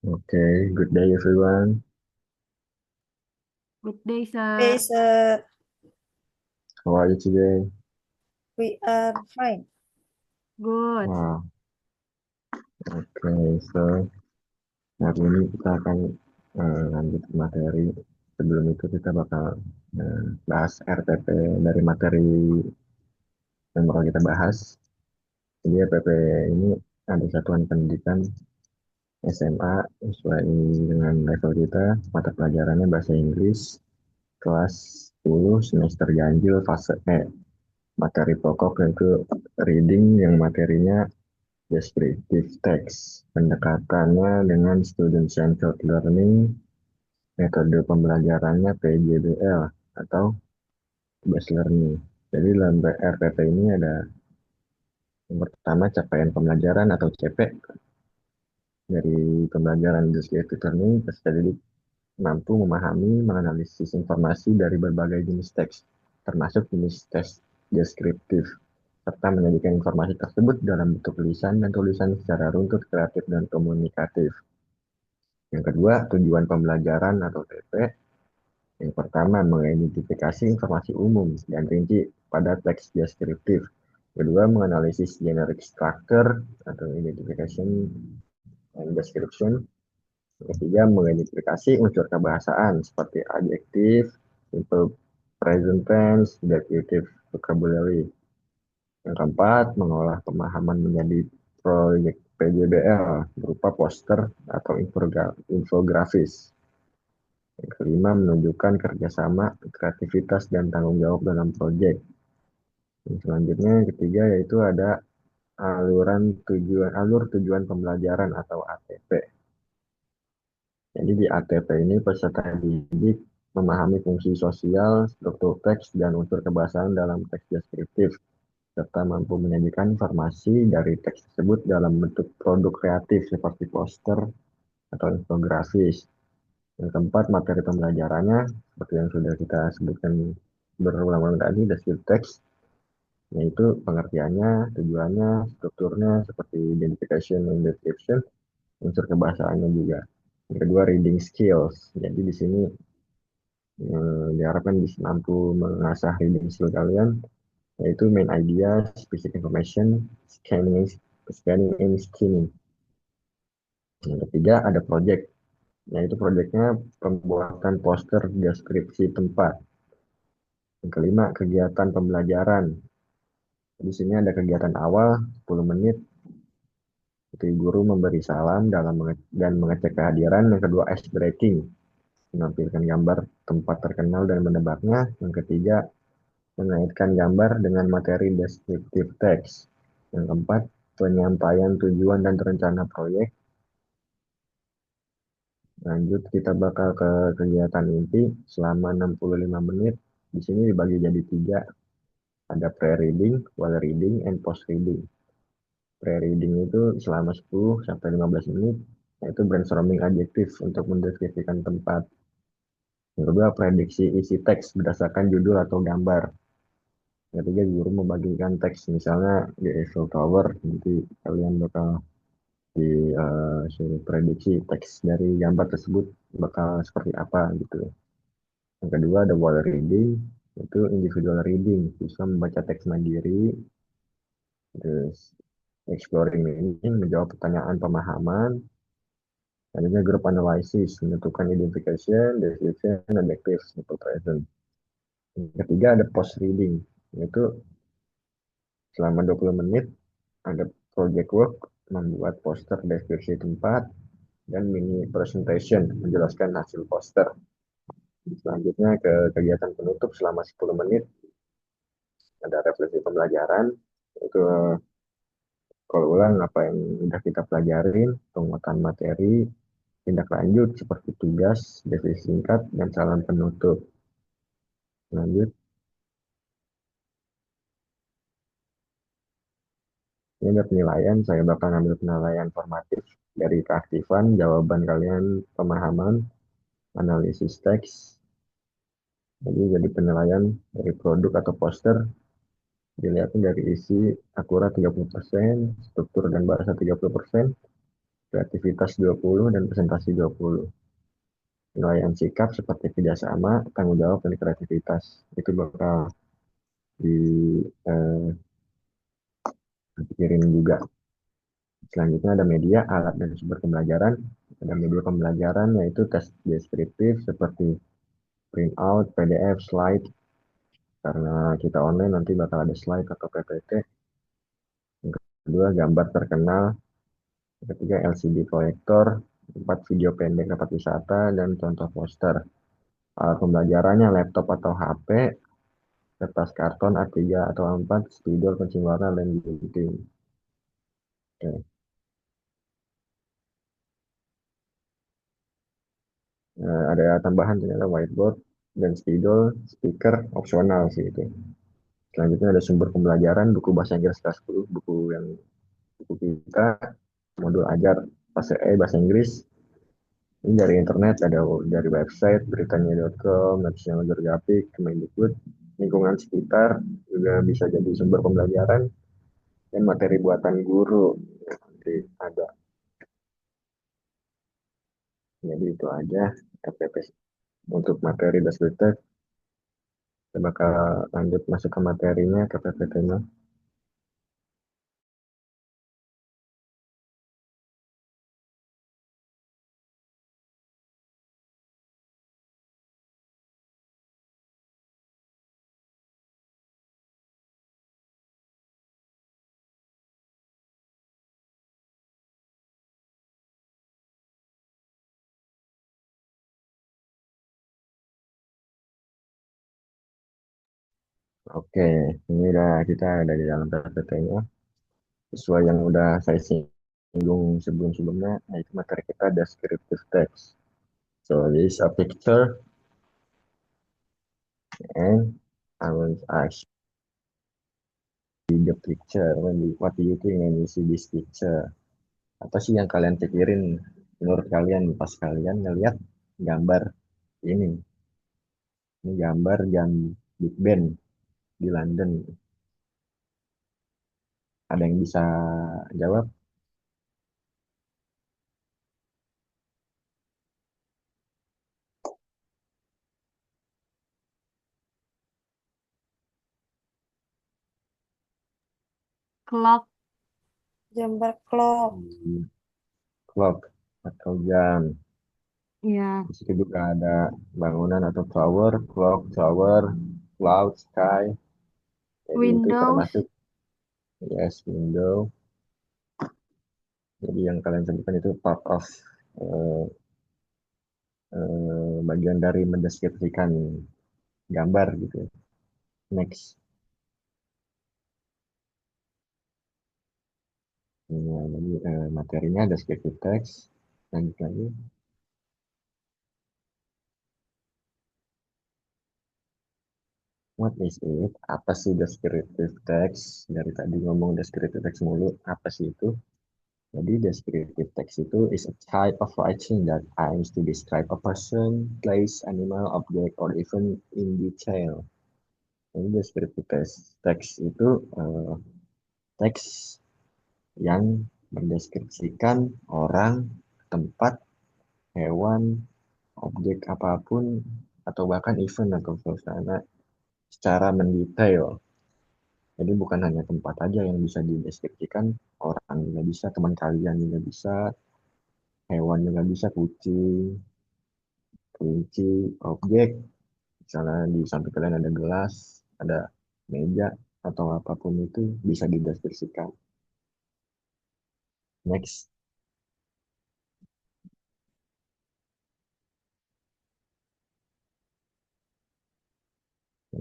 Okay, good day everyone. Good day, Okay, sir. so How are you today? we are fine. Good. Wow, okay, so hari ini kita akan lanjut ke materi. Sebelum itu kita bakal bahas RTP dari materi yang bakal kita bahas. Jadi RTP ini ada satuan pendidikan SMA sesuai dengan level kita. Mata pelajarannya bahasa Inggris, kelas 10 semester ganjil fase E. Materi pokok yaitu reading yang materinya descriptive text, pendekatannya dengan student-centered learning, metode pembelajarannya PJBL atau based learning. Jadi dalam RPP ini ada yang pertama capaian pembelajaran atau CP dari pembelajaran descriptive learning, peserta didik mampu memahami, menganalisis informasi dari berbagai jenis teks, termasuk jenis teks deskriptif, serta menyajikan informasi tersebut dalam bentuk lisan dan tulisan secara runtut, kreatif, dan komunikatif. Yang kedua, tujuan pembelajaran atau TP. Yang pertama, mengidentifikasi informasi umum dan rinci pada teks deskriptif. Kedua, menganalisis generic structure atau identification and description. Yang ketiga, mengidentifikasi unsur kebahasaan seperti adjektif, simple present tense, dative vocabulary. Yang keempat, mengolah pemahaman menjadi proyek PJBL berupa poster atau infografis. Yang kelima, menunjukkan kerjasama, kreativitas, dan tanggung jawab dalam proyek. Yang selanjutnya, yang ketiga, yaitu ada alur tujuan pembelajaran atau ATP. Jadi di ATP ini peserta didik memahami fungsi sosial, struktur teks, dan unsur kebahasaan dalam teks deskriptif, serta mampu menyajikan informasi dari teks tersebut dalam bentuk produk kreatif seperti poster atau infografis. Yang keempat, materi pembelajarannya, seperti yang sudah kita sebutkan berulang-ulang tadi, descriptive text, yaitu pengertiannya, tujuannya, strukturnya, seperti identification and description, unsur kebahasaannya juga. Yang kedua, reading skills. Jadi di sini diharapkan bisa mampu mengasah reading skill kalian, yaitu main idea, specific information, scanning and skimming. Yang ketiga, ada project, yaitu projectnya pembuatan poster deskripsi tempat. Yang kelima, kegiatan pembelajaran. Di sini ada kegiatan awal 10 menit, jadi guru memberi salam dan mengecek kehadiran. Yang kedua, ice breaking, menampilkan gambar tempat terkenal dan menebaknya. Yang ketiga, mengaitkan gambar dengan materi descriptive text. Yang keempat, penyampaian tujuan dan rencana proyek. Lanjut, kita bakal ke kegiatan inti selama 65 menit. Di sini dibagi jadi tiga, ada pre-reading, while reading, and post-reading. Pre-reading itu selama 10 sampai 15 menit, yaitu brainstorming adjektif untuk mendeskripsikan tempat. Yang kedua, prediksi isi teks berdasarkan judul atau gambar. Yang ketiga, guru membagikan teks, misalnya di Eiffel Tower, nanti kalian bakal suruh prediksi teks dari gambar tersebut bakal seperti apa gitu. Yang kedua, ada wall reading, itu individual reading, bisa membaca teks mandiri, terus exploring meaning, menjawab pertanyaan pemahaman. Selanjutnya group analysis, menentukan identification, description, adjective, simple present. Yang ketiga ada post reading, yaitu selama 20 menit ada project work, membuat poster deskripsi tempat, dan mini presentation, menjelaskan hasil poster. Selanjutnya ke kegiatan penutup selama 10 menit, ada refleksi pembelajaran, yaitu kalau ulang apa yang sudah kita pelajarin, penguatan materi, tindak lanjut seperti tugas, definisi singkat, dan salam penutup. Lanjut, ini ada penilaian, saya bakal ngambil penilaian formatif dari keaktifan, jawaban kalian, pemahaman, analisis teks. Jadi penilaian dari produk atau poster, dilihatnya dari isi akurat 30%, struktur dan bahasa 30%, kreativitas 20, dan presentasi 20. Penilaian sikap seperti kerjasama, tanggung jawab, dan kreativitas. Itu bakal dipikirin juga. Selanjutnya ada media, alat, dan sumber pembelajaran. Ada media pembelajaran yaitu tes deskriptif seperti printout, PDF, slide. Karena kita online nanti bakal ada slide atau PPT. Yang kedua, gambar terkenal. Yang ketiga, LCD proyektor. Empat, video pendek tempat wisata dan contoh poster. Alat pembelajarannya laptop atau HP, kertas karton A3 atau A4, spidol, pensil warna, dan gunting. Oke. Ada tambahan ternyata whiteboard dan spidol, speaker, opsional sih itu. Selanjutnya ada sumber pembelajaran, buku bahasa Inggris kelas 10, buku kita, modul ajar bahasa Inggris. Ini dari internet, ada dari website, beritanya.com, National Geographic, Kemendikbud, lingkungan sekitar, juga bisa jadi sumber pembelajaran, dan materi buatan guru. Nanti ada. Jadi itu aja KPP untuk materi deskriptif. Kita bakal lanjut masuk ke materinya, ke PPT-nya. Oke, ini kita ada di dalam PPT-nya. Sesuai yang udah saya singgung sebelum-sebelumnya, yaitu materi kita descriptive text. So, this is a picture, and I will ask the picture. What do you think when you see this picture? Apa sih yang kalian pikirin menurut kalian pas kalian ngeliat gambar ini? Ini gambar jam Big Ben di London. Ada yang bisa jawab? Clock. Jam berkelok. Clock atau jam. Ya. Di situ juga ada bangunan atau tower, clock, tower, cloud, sky. Jadi itu Windows. termasuk yes, window. Jadi yang kalian sebutkan itu part of eh, bagian dari mendeskripsikan gambar gitu. Next. Nah, jadi materinya descriptive text. Lanjut lagi. What is it? Apa sih descriptive text? Dari tadi ngomong descriptive text mulu. Apa sih itu? Jadi descriptive text itu is a type of writing that aims to describe a person, place, animal, object, or even in detail. Jadi descriptive text itu teks yang mendeskripsikan orang, tempat, hewan, objek apapun, atau bahkan event atau suasana secara mendetail. Jadi bukan hanya tempat aja yang bisa dideskripsikan, orang juga bisa, teman kalian juga bisa, hewan juga bisa, kucing, kelinci, objek, misalnya di samping kalian ada gelas, ada meja, atau apapun itu bisa dideskripsikan. Next.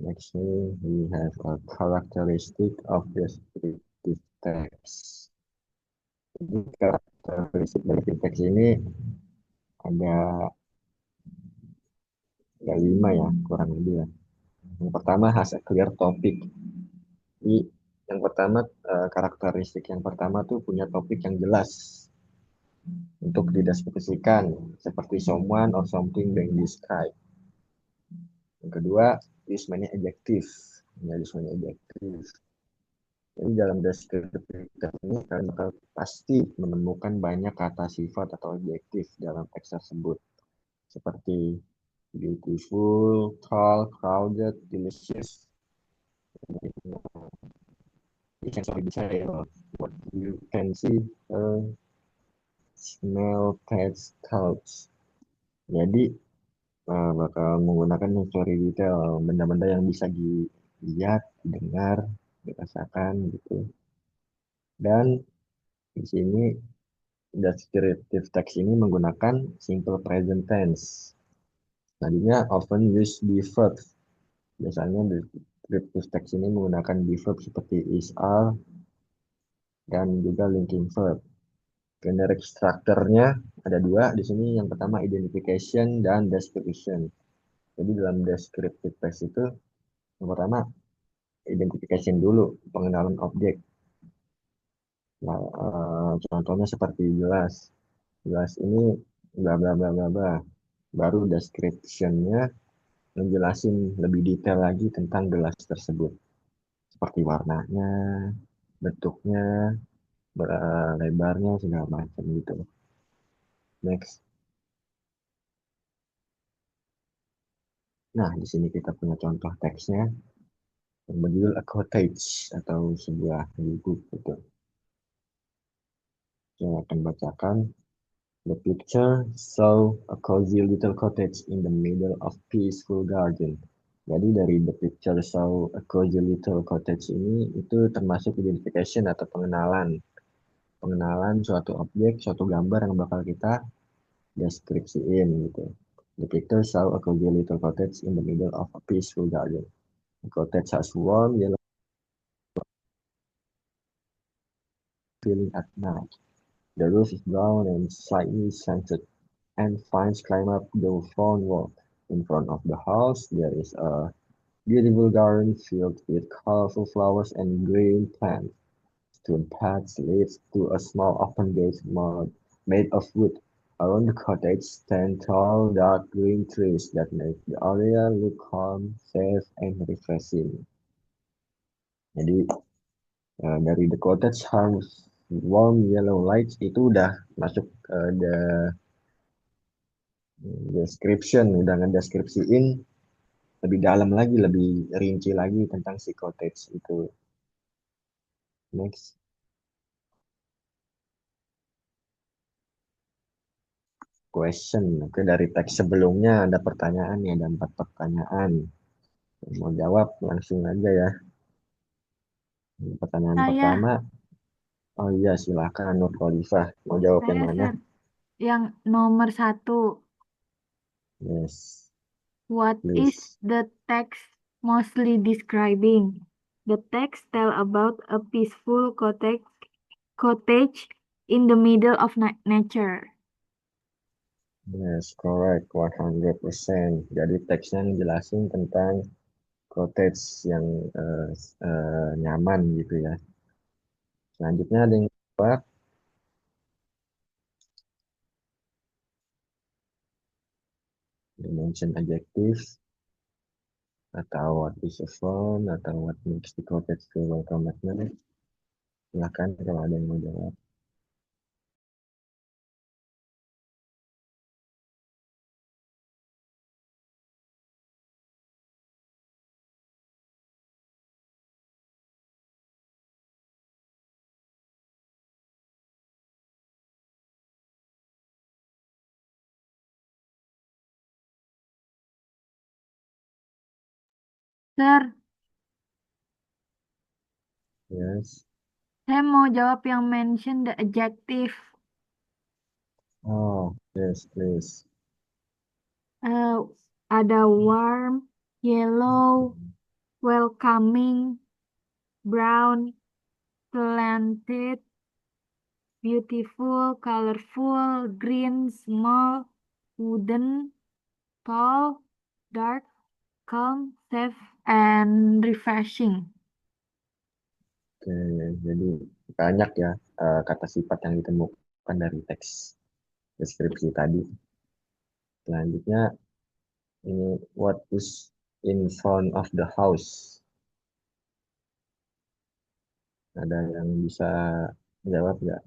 Next, we have a characteristic of descriptive text. Jadi karakteristik dari teks ini ada 5 ya, kurang lebih ya. Yang pertama has a clear topic. Jadi yang pertama karakteristik yang pertama tuh punya topik yang jelas untuk dideskripsikan seperti someone or something being described. Yang kedua, use many adjective. Ya, use many adjective. Jadi dalam deskriptif ini kalian bakal pasti menemukan banyak kata sifat atau adjektif dalam teks tersebut. Seperti beautiful, tall, crowded, delicious. You can sorry bisa ya. What you can see, smell, taste, touch. Jadi bakal menggunakan history detail, benda-benda yang bisa dilihat, didengar, dirasakan gitu. Dan di sini descriptive text ini menggunakan simple present tense. Tadinya often use be verb. Biasanya descriptive text ini menggunakan be verb seperti is, are, dan juga linking verb. Generic structure-nya ada dua di sini. Yang pertama identification dan description. Jadi dalam descriptive text itu yang pertama identification dulu, pengenalan objek. Nah, contohnya seperti gelas. Gelas ini bla bla bla bla bla. Baru description-nya menjelasin lebih detail lagi tentang gelas tersebut. Seperti warnanya, bentuknya, lebarnya, segala macam gitu. Next. Nah, di sini kita punya contoh teksnya yang berjudul a cottage atau sebuah gubuk gitu. Saya akan bacakan. The picture saw a cozy little cottage in the middle of peaceful garden. Jadi dari the picture saw a cozy little cottage ini itu termasuk identification atau pengenalan suatu objek, suatu gambar yang bakal kita deskripsiin gitu. The picture saw a cozy little cottage in the middle of a peaceful garden. The cottage has warm yellow feeling at night. The roof is brown and slightly slanted, and vines climb up the front wall. In front of the house, there is a beautiful garden filled with colorful flowers and green plants. Stone paths lead to a small open gate made of wood. Around the cottage stand tall, dark green trees that make the area look calm, safe, and refreshing. Jadi dari the cottage house warm yellow lights itu udah masuk the description, udah ngedeskripsiin lebih dalam lagi, lebih rinci lagi tentang si cottage itu. Next. Question. Oke, dari teks sebelumnya ada pertanyaan nih, ada 4 pertanyaan. Mau jawab langsung aja ya. Pertanyaan Saya, pertama, oh iya silakan Nur Khalifah. Mau jawab yang saya, mana? Sir. Yang nomor 1. Yes, What is please. the text mostly describing? The text tell about a peaceful cottage in the middle of nature. Yes, correct. 100%. Jadi teksnya ngejelasin tentang cottage yang nyaman gitu ya. Selanjutnya ada yang jawab, dimension adjektif, atau what is a fun, atau what makes the cottage feel welcome at night. Silahkan kalau ada yang mau jawab. Sir, Yes. saya mau jawab yang mention the adjective. Oh, yes, please. Eh, ada warm, yellow, welcoming, brown, planted, beautiful, colorful, green, small, wooden, tall, dark, calm, safe, and refreshing. Oke, jadi banyak ya kata sifat yang ditemukan dari teks deskripsi tadi. Selanjutnya ini what is in front of the house. Ada yang bisa jawab nggak?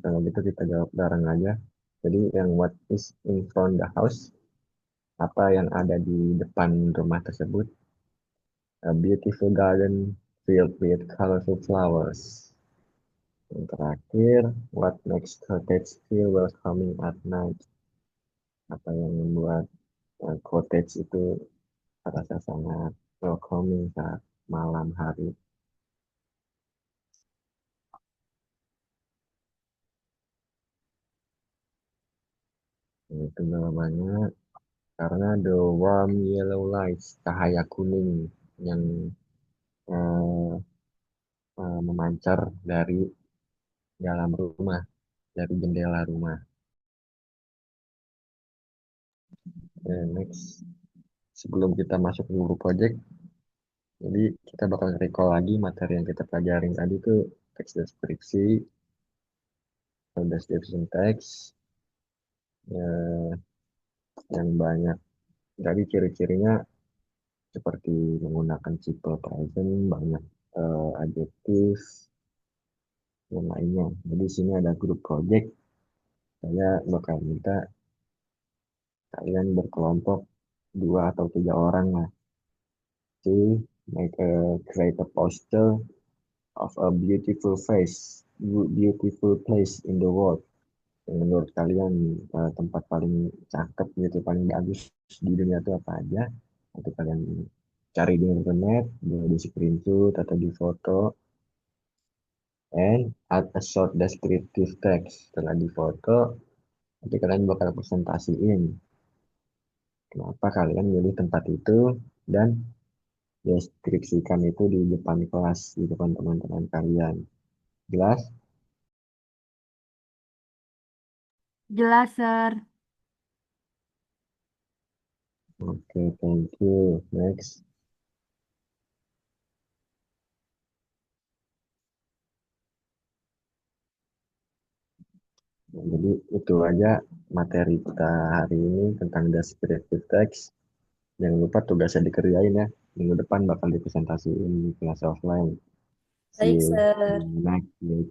Kalau gitu kita jawab bareng aja. Jadi yang what is in front the house, apa yang ada di depan rumah tersebut? A beautiful garden filled with colorful flowers. Yang terakhir, what makes cottage feel welcoming at night? Apa yang membuat cottage itu terasa sangat welcoming saat malam hari? Itu jawabannya karena the warm yellow lights, cahaya kuning yang eh, memancar dari dalam rumah, dari jendela rumah. Next, sebelum kita masuk ke guru project, jadi kita bakal recall lagi materi yang kita pelajarin tadi tuh teks deskripsi, description text, eh, yang banyak. Jadi ciri-cirinya seperti menggunakan simple present, banyak adjektif, dan lainnya. Jadi di sini ada grup project. Saya bakal minta kalian berkelompok 2 atau 3 orang lah to make a create a poster of a beautiful face, beautiful place in the world. Yang menurut kalian tempat paling cakep gitu, paling bagus di dunia itu apa aja? Nanti kalian cari di internet, di screenshot atau di foto, and add a short descriptive text. Setelah di foto, nanti kalian bakal presentasiin kenapa kalian milih tempat itu dan deskripsikan itu di depan kelas, di depan teman-teman kalian. Jelas? Jelas, Sir. Oke, thank you. Next. Jadi itu aja materi kita hari ini tentang descriptive text. Jangan lupa tugasnya dikerjain ya. Minggu depan bakal dipresentasiin di kelas offline. See Baik, you Sir. in next week.